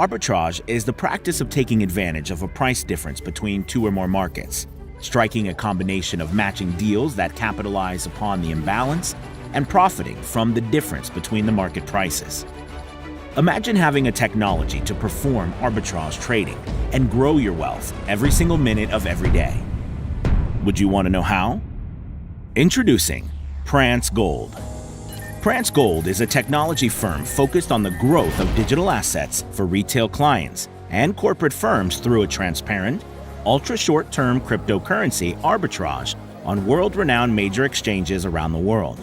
Arbitrage is the practice of taking advantage of a price difference between two or more markets, striking a combination of matching deals that capitalize upon the imbalance and profiting from the difference between the market prices. Imagine having a technology to perform arbitrage trading and grow your wealth every single minute of every day. Would you want to know how? Introducing Prance Gold. Prance Gold is a technology firm focused on the growth of digital assets for retail clients and corporate firms through a transparent, ultra-short-term cryptocurrency arbitrage on world-renowned major exchanges around the world.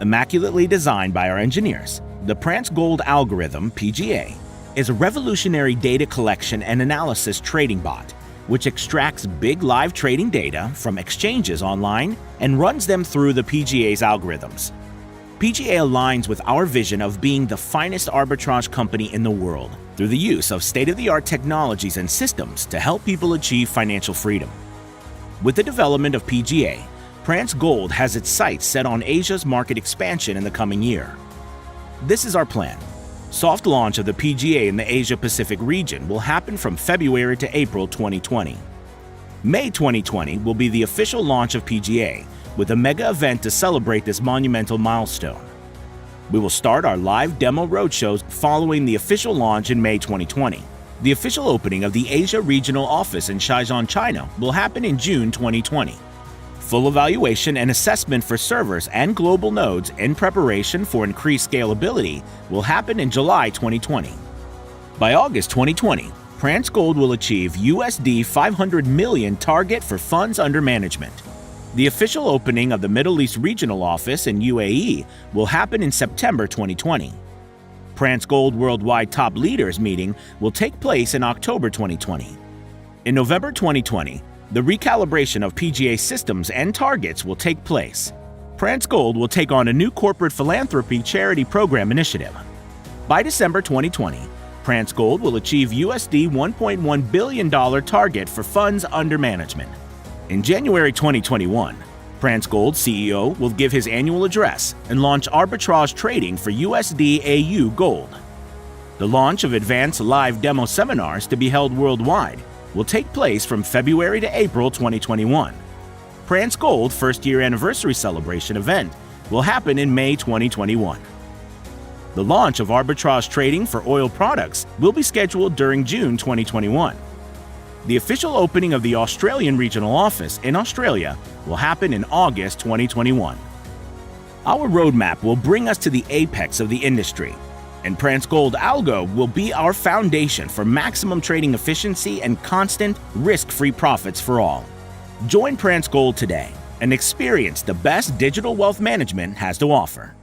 Immaculately designed by our engineers, the Prance Gold algorithm, PGA, is a revolutionary data collection and analysis trading bot which extracts big live trading data from exchanges online and runs them through the PGA's algorithms. PGA aligns with our vision of being the finest arbitrage company in the world through the use of state-of-the-art technologies and systems to help people achieve financial freedom. With the development of PGA, Prance Gold has its sights set on Asia's market expansion in the coming year. This is our plan. Soft launch of the PGA in the Asia-Pacific region will happen from February to April 2020. May 2020 will be the official launch of PGA, with a mega event to celebrate this monumental milestone. We will start our live demo roadshows following the official launch in May 2020. The official opening of the Asia Regional Office in Shenzhen, China will happen in June 2020. Full evaluation and assessment for servers and global nodes in preparation for increased scalability will happen in July 2020. By August 2020, Prance Gold will achieve USD 500 million target for funds under management. The official opening of the Middle East Regional Office in UAE will happen in September 2020. Prance Gold Worldwide Top Leaders meeting will take place in October 2020. In November 2020, the recalibration of PGA systems and targets will take place. Prance Gold will take on a new corporate philanthropy charity program initiative. By December 2020, Prance Gold will achieve USD $1.1 billion target for funds under management. In January 2021, Prance Gold CEO will give his annual address and launch arbitrage trading for USD AU Gold. The launch of advanced live demo seminars to be held worldwide will take place from February to April 2021. Prance Gold first-year anniversary celebration event will happen in May 2021. The launch of arbitrage trading for oil products will be scheduled during June 2021. The official opening of the Australian Regional Office in Australia will happen in August 2021. Our roadmap will bring us to the apex of the industry, and Prance Gold Algo will be our foundation for maximum trading efficiency and constant, risk-free profits for all. Join Prance Gold today and experience the best digital wealth management has to offer.